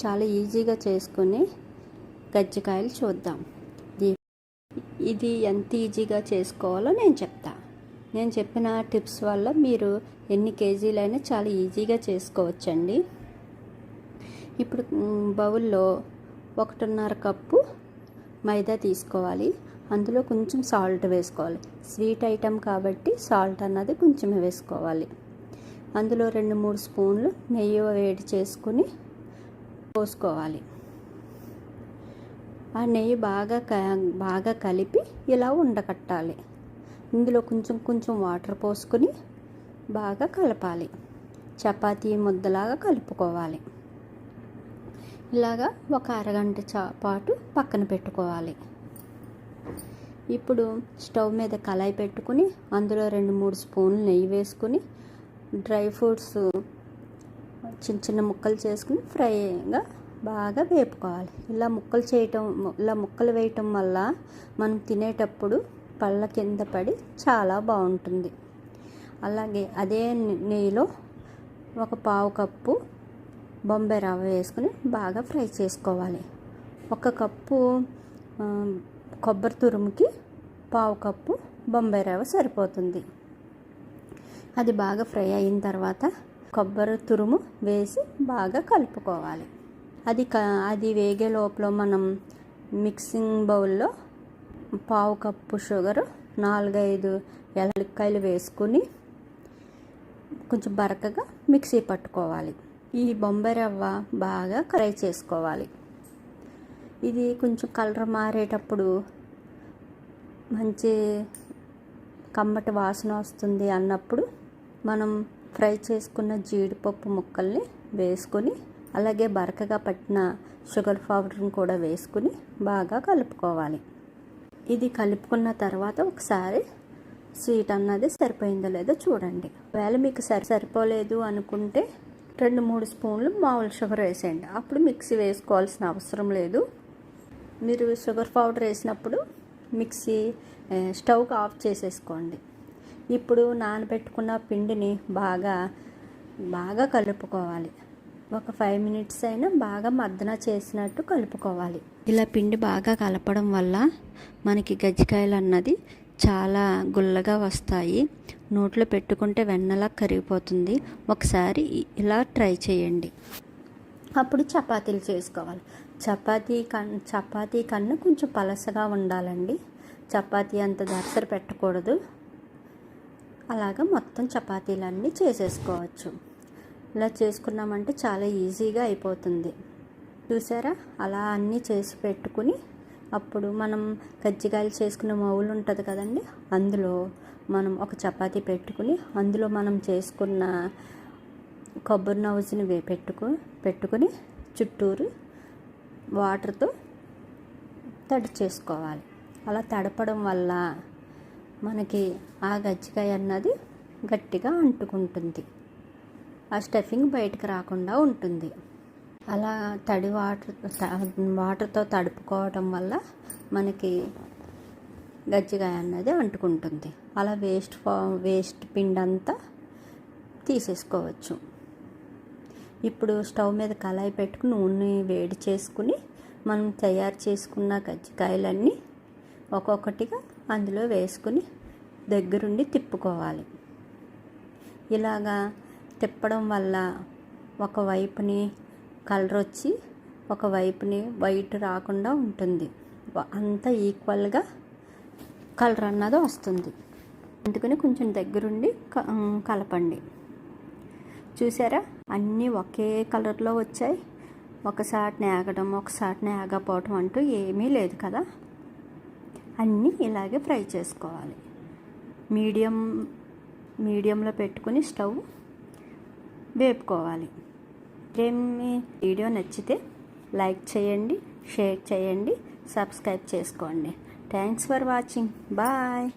చాలా ఈజీగా చేసుకుని కజ్జికాయలు చూద్దాం. ఇది ఎంత ఈజీగా చేసుకోవాలో నేను చెప్తా. నేను చెప్పిన టిప్స్ వల్ల మీరు ఎన్ని కేజీలైనా చాలా ఈజీగా చేసుకోవచ్చండి. ఇప్పుడు బౌల్లో 1.5 కప్పు మైదా తీసుకోవాలి. అందులో కొంచెం సాల్ట్ వేసుకోవాలి. స్వీట్ ఐటెం కాబట్టి సాల్ట్ అన్నది కొంచెం వేసుకోవాలి. అందులో 2-3 స్పూన్లు నెయ్యి వేడి చేసుకుని పోసుకోవాలి. ఆ నెయ్యి బాగా కలిపి ఇలా ఉండకట్టాలి. ఇందులో కొంచెం వాటర్ పోసుకొని బాగా కలపాలి. చపాతీ ముద్దలాగా కలుపుకోవాలి. ఇలాగా ఒక అరగంట పాటు పక్కన పెట్టుకోవాలి. ఇప్పుడు స్టవ్ మీద కళాయి పెట్టుకుని అందులో 2-3 స్పూన్లు నెయ్యి వేసుకుని డ్రై ఫ్రూట్స్ చిన్న ముక్కలు చేసుకుని ఫ్రైగా బాగా వేపుకోవాలి. ఇలా ముక్కలు వేయటం వల్ల మనం తినేటప్పుడు పళ్ళ కింద పడి చాలా బాగుంటుంది. అలాగే అదే నెయ్యిలో 1/4 కప్పు బొంబాయి రవ్వ వేసుకుని బాగా ఫ్రై చేసుకోవాలి. 1 కప్పు కొబ్బరి తురుముకి 1/4 కప్పు బొంబాయి రవ్వ సరిపోతుంది. అది బాగా ఫ్రై అయిన తర్వాత కొబ్బరి తురుము వేసి బాగా కలుపుకోవాలి. అది వేగే లోపల మనం మిక్సింగ్ బౌల్లో 1/4 కప్పు షుగర్, 4-5 యాలక్కాయలు వేసుకుని కొంచెం బరకగా మిక్సీ పట్టుకోవాలి. ఈ బొంబాయి రవ్వ బాగా ఫ్రై చేసుకోవాలి. ఇది కొంచెం కలర్ మారేటప్పుడు మంచి కమ్మటి వాసన వస్తుంది అన్నప్పుడు మనం ఫ్రై చేసుకున్న జీడిపప్పు ముక్కల్ని వేసుకొని అలాగే బరకగా పట్టిన షుగర్ పౌడర్ని కూడా వేసుకుని బాగా కలుపుకోవాలి. ఇది కలుపుకున్న తర్వాత ఒకసారి స్వీట్ అన్నది సరిపోయిందో లేదో చూడండి. ఒకవేళ మీకు సరిపోలేదు అనుకుంటే 2-3 స్పూన్లు మామూలు షుగర్ వేసేయండి. అప్పుడు మిక్సీ వేసుకోవాల్సిన అవసరం లేదు. మీరు షుగర్ పౌడర్ వేసినప్పుడు మిక్సీ స్టవ్కి ఆఫ్ చేసేసుకోండి. ఇప్పుడు నానబెట్టుకున్న పిండిని బాగా కలుపుకోవాలి. ఒక 5 మినిట్స్ అయినా బాగా మద్దన చేసినట్టు కలుపుకోవాలి. ఇలా పిండి బాగా కలపడం వల్ల మనకి కజ్జికాయలు అన్నది చాలా గుల్లగా వస్తాయి. నోట్లో పెట్టుకుంటే వెన్నలా కరిగిపోతుంది. ఒకసారి ఇలా ట్రై చేయండి. అప్పుడు చపాతీలు చేసుకోవాలి. చపాతీ కన్నా కొంచెం పలసగా ఉండాలండి. చపాతీ అంత దర్శన పెట్టకూడదు. అలాగా మొత్తం చపాతీలన్నీ చేసేసుకోవచ్చు. ఇలా చేసుకున్నామంటే చాలా ఈజీగా అయిపోతుంది. చూసారా, అలా అన్నీ చేసి పెట్టుకుని అప్పుడు మనం కజ్జికాయలు చేసుకున్న మౌలు ఉంటుంది కదండి, అందులో మనం ఒక చపాతీ పెట్టుకుని అందులో మనం చేసుకున్న కొబ్బరి నవ్వుని పెట్టుకుని చుట్టూరు వాటర్తో తడి చేసుకోవాలి. అలా తడపడం వల్ల మనకి ఆ కజ్జికాయ అన్నది గట్టిగా అంటుకుంటుంది. ఆ స్టఫింగ్ బయటకు రాకుండా ఉంటుంది. అలా వాటర్తో తడుపుకోవడం వల్ల మనకి కజ్జికాయ అన్నది అంటుకుంటుంది. అలా వేస్ట్ పిండి అంతా తీసేసుకోవచ్చు. ఇప్పుడు స్టవ్ మీద కళాయి పెట్టుకుని నూనె వేడి చేసుకుని మనం తయారు చేసుకున్న కజ్జికాయలన్నీ ఒక్కొక్కటిగా అందులో వేసుకుని దగ్గరుండి తిప్పుకోవాలి. ఇలాగా తిప్పడం వల్ల ఒకవైపుని కలర్ వచ్చి ఒకవైపుని వైట్ రాకుండా ఉంటుంది. అంతా ఈక్వల్గా కలర్ అన్నది వస్తుంది. అందుకని కొంచెం దగ్గరుండి కలపండి. చూసారా, అన్నీ ఒకే కలర్లో వచ్చాయి. ఒకసారి ఆగడం ఒకసారి ఆగపోవటం అంటూ ఏమీ లేదు కదా. అన్నీ ఇలాగే ఫ్రై చేసుకోవాలి. మీడియంలో పెట్టుకుని స్టవ్ వేపుకోవాలి. వీడియో నచ్చితే లైక్ చేయండి, షేర్ చేయండి, సబ్స్క్రైబ్ చేసుకోండి. Thanks for watching. బాయ్.